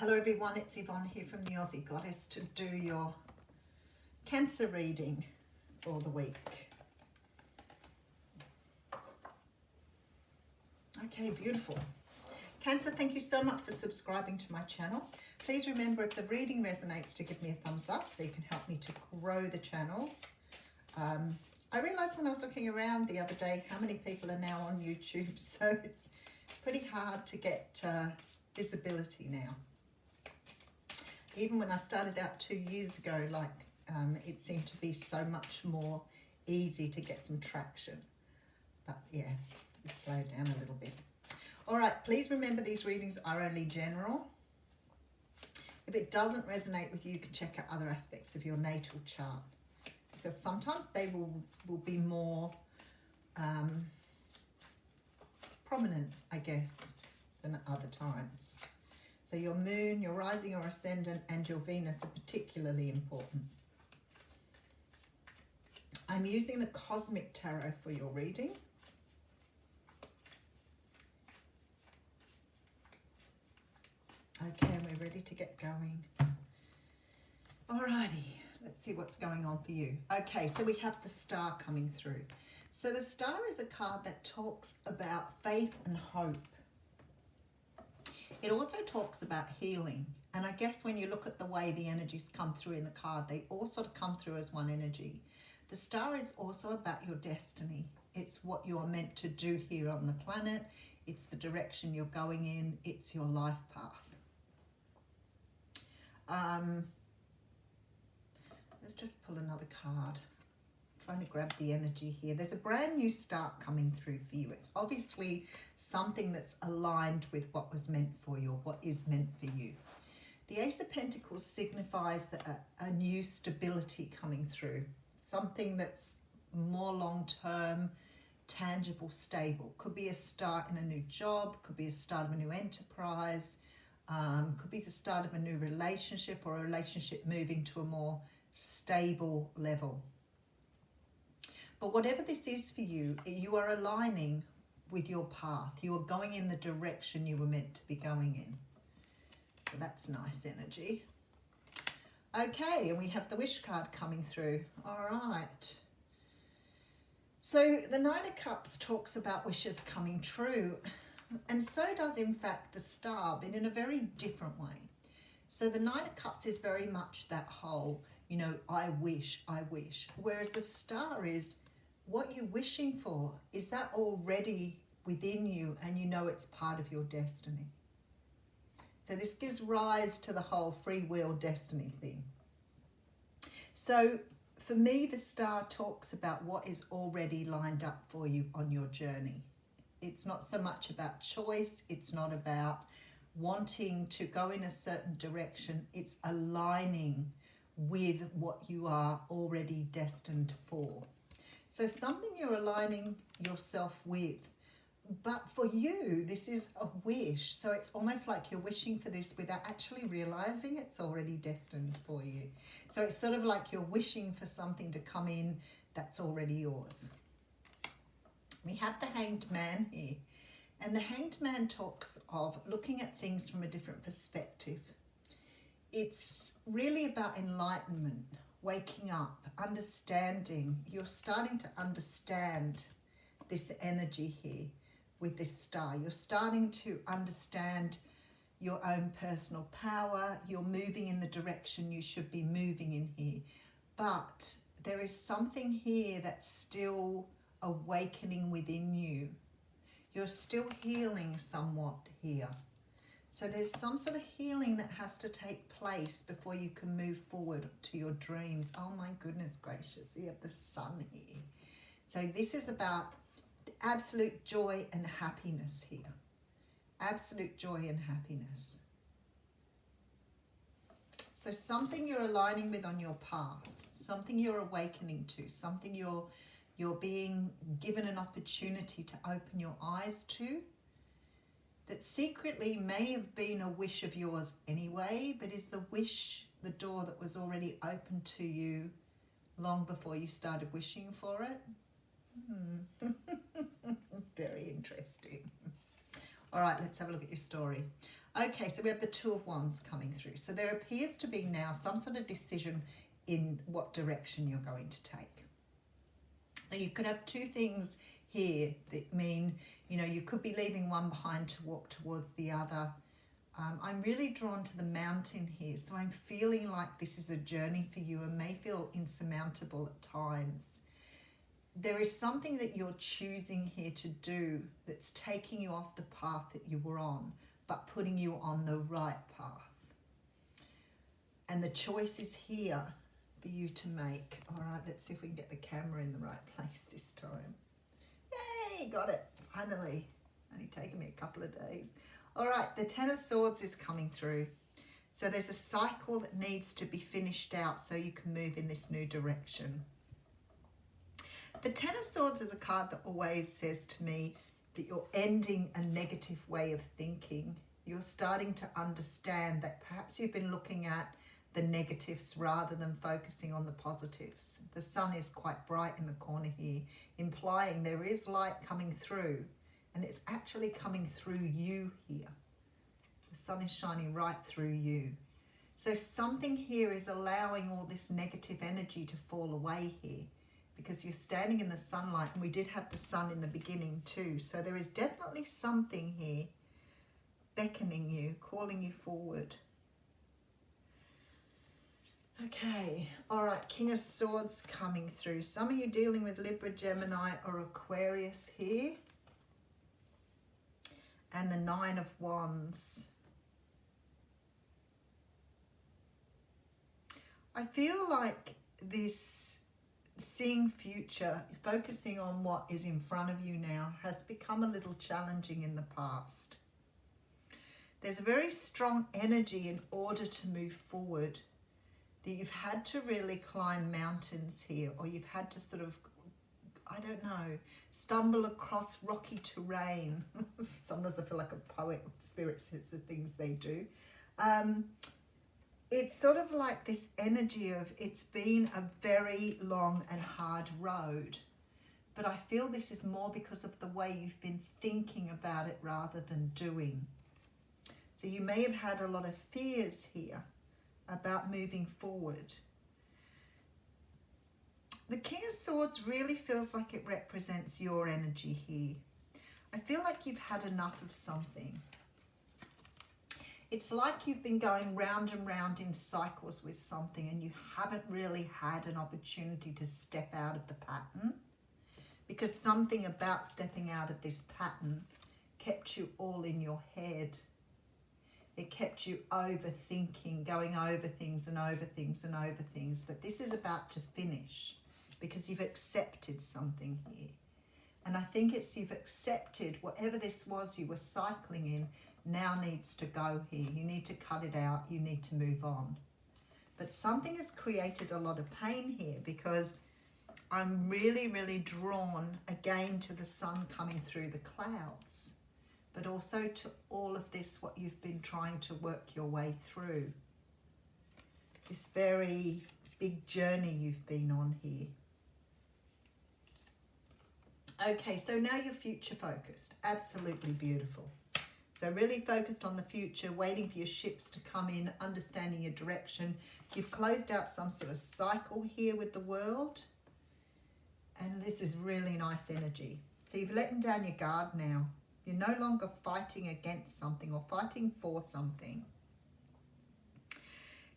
Hello everyone, it's Yvonne here from the Aussie Goddess to do your Cancer reading for the week. Okay, beautiful. Cancer, thank you so much for subscribing to my channel. Please remember, if the reading resonates, to give me a thumbs up so you can help me to grow the channel. I realised when I was looking around the other day how many people are now on YouTube, so it's pretty hard to get visibility now. Even when I started out 2 years ago, it seemed to be so much more easy to get some traction. But yeah, it's slowed down a little bit. All right, please remember these readings are only general. If it doesn't resonate with you, you can check out other aspects of your natal chart, because sometimes they will be more prominent, I guess, than at other times. So your moon, your rising or ascendant, and your Venus are particularly important. I'm using the Cosmic Tarot for your reading. Okay, and we're ready to get going. Alrighty, let's see what's going on for you. Okay, so we have the Star coming through. So the Star is a card that talks about faith and hope. It also talks about healing. And I guess when you look at the way the energies come through in the card, they all sort of come through as one energy. The Star is also about your destiny. It's what you're meant to do here on the planet. It's the direction you're going in. It's your life path. Let's just pull another card. Trying to grab the energy here. There's a brand new start coming through for you. It's obviously something that's aligned with what was meant for you, or what is meant for you. The Ace of Pentacles signifies that a new stability coming through. Something that's more long-term, tangible, stable. Could be a start in a new job, could be a start of a new enterprise, could be the start of a new relationship, or a relationship moving to a more stable level. But whatever this is for you, you are aligning with your path. You are going in the direction you were meant to be going in. So that's nice energy. Okay, and we have the Wish card coming through. All right. So the Nine of Cups talks about wishes coming true. And so does, in fact, the Star, but in a very different way. So the Nine of Cups is very much that whole, you know, I wish, I wish. Whereas the Star is, what you're wishing for, is that already within you, and you know it's part of your destiny. So this gives rise to the whole free will destiny thing. So for me, the Star talks about what is already lined up for you on your journey. It's not so much about choice. It's not about wanting to go in a certain direction. It's aligning with what you are already destined for. So something you're aligning yourself with. But for you, this is a wish. So it's almost like you're wishing for this without actually realizing it's already destined for you. So it's sort of like you're wishing for something to come in that's already yours. We have the Hanged Man here. And the Hanged Man talks of looking at things from a different perspective. It's really about enlightenment, waking up, understanding. You're starting to understand this energy here with this Star. You're starting to understand your own personal power. You're moving in the direction you should be moving in here. But there is something here that's still awakening within you. You're still healing somewhat here. So there's some sort of healing that has to take place before you can move forward to your dreams. Oh my goodness gracious, you have the Sun here. So this is about absolute joy and happiness here. Absolute joy and happiness. So something you're aligning with on your path, something you're awakening to, something you're being given an opportunity to open your eyes to, that secretly may have been a wish of yours anyway, but is the wish, the door that was already open to you long before you started wishing for it? Very interesting. All right, let's have a look at your story. Okay, so we have the Two of Wands coming through. So there appears to be now some sort of decision in what direction you're going to take. So you could have two things here that mean, you know, you could be leaving one behind to walk towards the other. I'm really drawn to the mountain here. So I'm feeling like this is a journey for you and may feel insurmountable at times. There is something that you're choosing here to do that's taking you off the path that you were on, but putting you on the right path. And the choice is here for you to make. All right, let's see if we can get the camera in the right place this time. Yay, got it, finally. Only taken me a couple of days. All right, the Ten of Swords is coming through. So there's a cycle that needs to be finished out so you can move in this new direction. The Ten of Swords is a card that always says to me that you're ending a negative way of thinking. You're starting to understand that perhaps you've been looking at the negatives rather than focusing on the positives. The sun is quite bright in the corner here, implying there is light coming through, and it's actually coming through you here. The sun is shining right through you. So something here is allowing all this negative energy to fall away here, because you're standing in the sunlight, and we did have the sun in the beginning too. So there is definitely something here beckoning you, calling you forward. Okay, all right, King of Swords coming through. Some of you dealing with Libra, Gemini or Aquarius here. And the Nine of Wands. I feel like this seeing future, focusing on what is in front of you now, has become a little challenging in the past. There's a very strong energy in order to move forward, that you've had to really climb mountains here, or you've had to sort of, I don't know, stumble across rocky terrain. Sometimes I feel like a poet, spirit says the things they do. It's sort of like this energy of it's been a very long and hard road. But I feel this is more because of the way you've been thinking about it rather than doing. So you may have had a lot of fears here about moving forward. The King of Swords really feels like it represents your energy here. I feel like you've had enough of something. It's like you've been going round and round in cycles with something, and you haven't really had an opportunity to step out of the pattern, because something about stepping out of this pattern kept you all in your head. It kept you overthinking, going over things and over things and over things. But this is about to finish because you've accepted something here. And I think it's you've accepted whatever this was you were cycling in now needs to go here. You need to cut it out. You need to move on. But something has created a lot of pain here, because I'm really, really drawn again to the sun coming through the clouds, but also to all of this, what you've been trying to work your way through. This very big journey you've been on here. Okay, so now you're future focused. Absolutely beautiful. So really focused on the future, waiting for your ships to come in, understanding your direction. You've closed out some sort of cycle here with the world. And this is really nice energy. So you've let down your guard now. You're no longer fighting against something or fighting for something.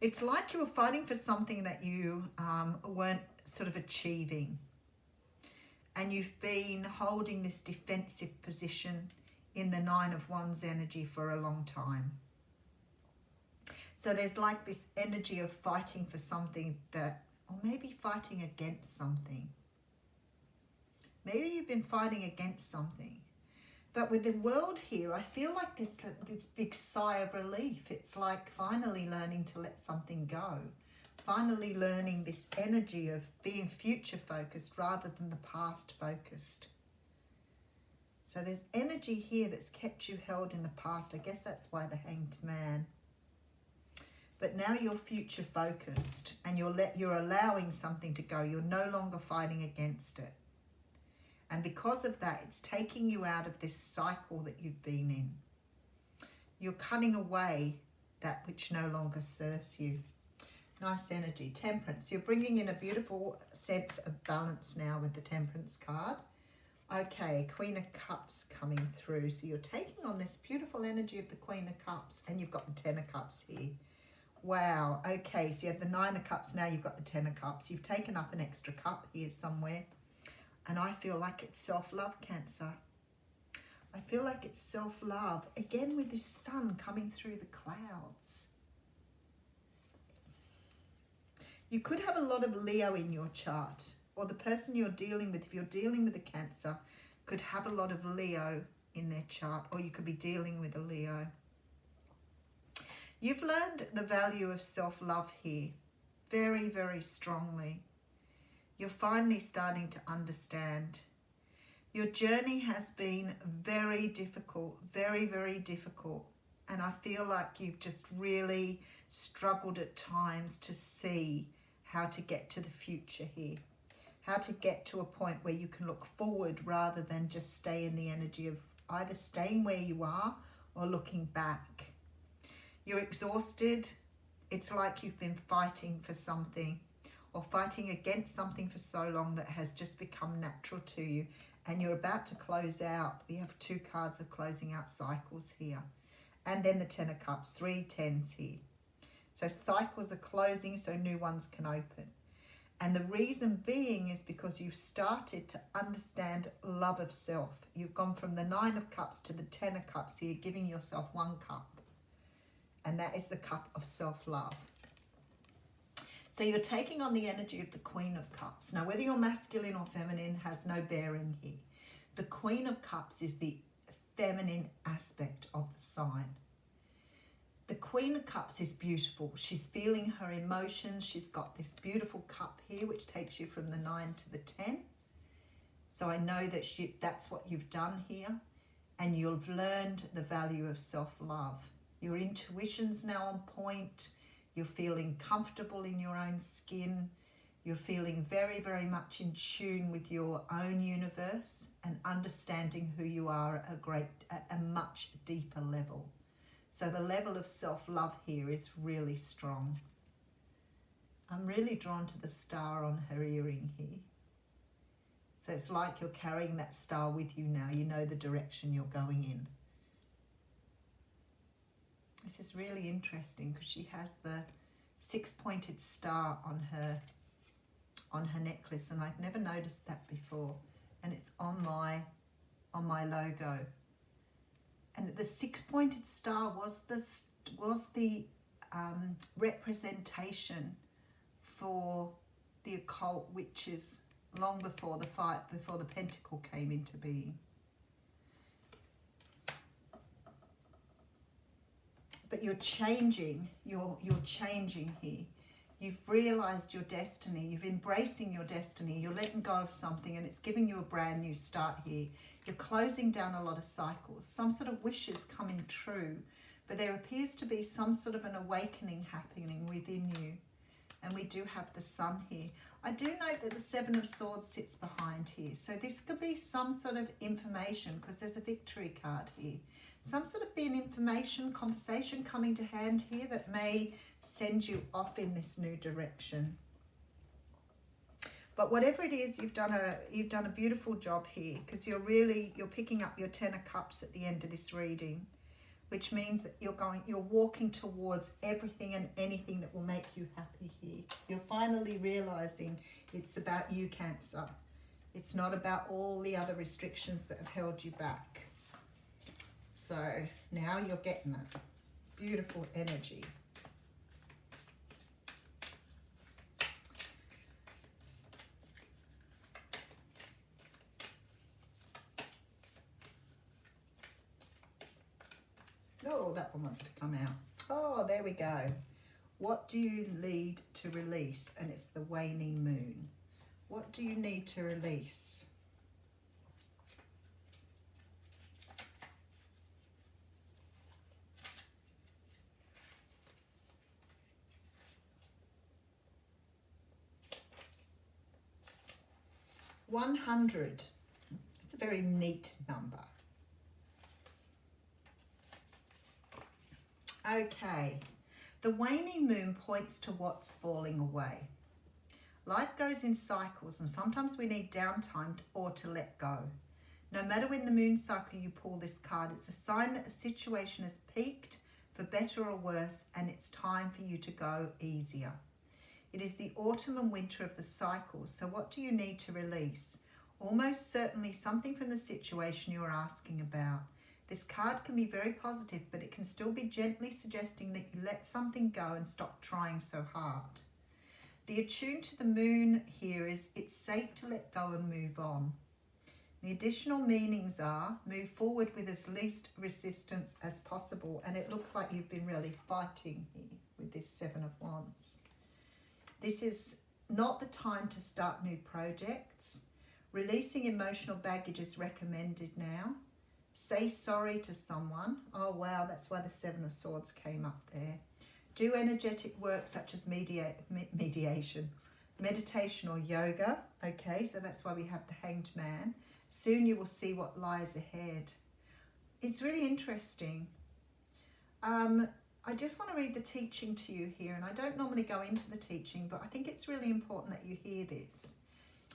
It's like you were fighting for something that you weren't sort of achieving. And you've been holding this defensive position in the Nine of Wands energy for a long time. So there's like this energy of fighting for something that, or maybe fighting against something. Maybe you've been fighting against something. But with the world here, I feel like this big sigh of relief. It's like finally learning to let something go. Finally learning this energy of being future focused rather than the past focused. So there's energy here that's kept you held in the past. I guess that's why the Hanged Man. But now you're future focused, and you're allowing something to go. You're no longer fighting against it. And because of that, it's taking you out of this cycle that you've been in. You're cutting away that which no longer serves you. Nice energy. Temperance. You're bringing in a beautiful sense of balance now with the Temperance card. Okay, Queen of Cups coming through. So you're taking on this beautiful energy of the Queen of Cups, and you've got the Ten of Cups here. Wow. Okay, so you had the Nine of Cups, now you've got the Ten of Cups. You've taken up an extra cup here somewhere. And I feel like it's self-love, Cancer. I feel like it's self-love. Again with this sun coming through the clouds. You could have a lot of Leo in your chart, or the person you're dealing with, if you're dealing with a Cancer, could have a lot of Leo in their chart, or you could be dealing with a Leo. You've learned the value of self-love here very, very strongly. You're finally starting to understand. Your journey has been very difficult, very, very difficult. And I feel like you've just really struggled at times to see how to get to the future here. How to get to a point where you can look forward rather than just stay in the energy of either staying where you are or looking back. You're exhausted. It's like you've been fighting for something or fighting against something for so long that has just become natural to you. And you're about to close out. We have two cards of closing out cycles here. And then the Ten of Cups, 3 tens here. So cycles are closing so new ones can open. And the reason being is because you've started to understand love of self. You've gone from the 9 of Cups to the 10 of Cups here, giving yourself 1 cup. And that is the cup of self-love. So you're taking on the energy of the Queen of Cups. Now, whether you're masculine or feminine has no bearing here. The Queen of Cups is the feminine aspect of the sign. The Queen of Cups is beautiful. She's feeling her emotions. She's got this beautiful cup here, which takes you from the 9 to the 10. So I know that that's what you've done here. And you've learned the value of self-love. Your intuition's now on point. You're feeling comfortable in your own skin. You're feeling very, very much in tune with your own universe and understanding who you are at a much deeper level. So the level of self-love here is really strong. I'm really drawn to the star on her earring here. So it's like you're carrying that star with you now. You know the direction you're going in. This is really interesting because she has the 6-pointed star on her necklace, and I've never noticed that before. And it's on my logo. And the 6-pointed star was the representation for the occult witches long before the fight, before the pentacle came into being. But you're changing, you're changing here. You've realized your destiny, you're embracing your destiny, you're letting go of something, and it's giving you a brand new start here. You're closing down a lot of cycles. Some sort of wishes coming true, but there appears to be some sort of an awakening happening within you. And we do have the Sun here. I do note that the 7 of Swords sits behind here. So this could be some sort of information, because there's a Victory card here. Some sort of be an information, conversation coming to hand here that may send you off in this new direction. But whatever it is, you've done a beautiful job here, because you're picking up your 10 of Cups at the end of this reading, which means that you're walking towards everything and anything that will make you happy here. You're finally realizing it's about you, Cancer. It's not about all the other restrictions that have held you back. So now you're getting it. Beautiful energy. Oh, that one wants to come out. Oh, there we go. What do you need to release? And it's the waning moon. What do you need to release? $100. It's a very neat number. Okay, the waning moon points to what's falling away. Life goes in cycles and sometimes we need downtime or to let go. No matter when the moon cycle you pull this card, it's a sign that a situation has peaked for better or worse and it's time for you to go easier. It is the autumn and winter of the cycles, so what do you need to release? Almost certainly something from the situation you are asking about. This card can be very positive, but it can still be gently suggesting that you let something go and stop trying so hard. The attune to the moon here is it's safe to let go and move on. The additional meanings are move forward with as least resistance as possible, and it looks like you've been really fighting here with this Seven of Wands. This is not the time to start new projects. Releasing emotional baggage is recommended now. Say sorry to someone. Oh wow, that's why the Seven of Swords came up there. Do energetic work such as meditation, meditation or yoga. Okay, so that's why we have the Hanged Man. Soon you will see what lies ahead. It's really interesting. I just want to read the teaching to you here, and I don't normally go into the teaching, but I think it's really important that you hear this.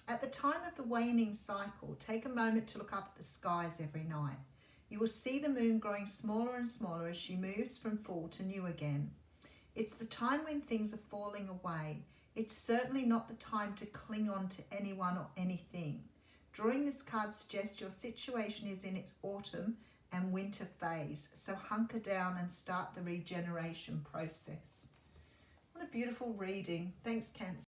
At the time of the waning cycle, take a moment to look up at the skies every night. You will see the moon growing smaller and smaller as she moves from full to new again. It's the time when things are falling away. It's certainly not the time to cling on to anyone or anything. Drawing this card suggests your situation is in its autumn and winter phase, so hunker down and start the regeneration process. What a beautiful reading. Thanks, Cancer.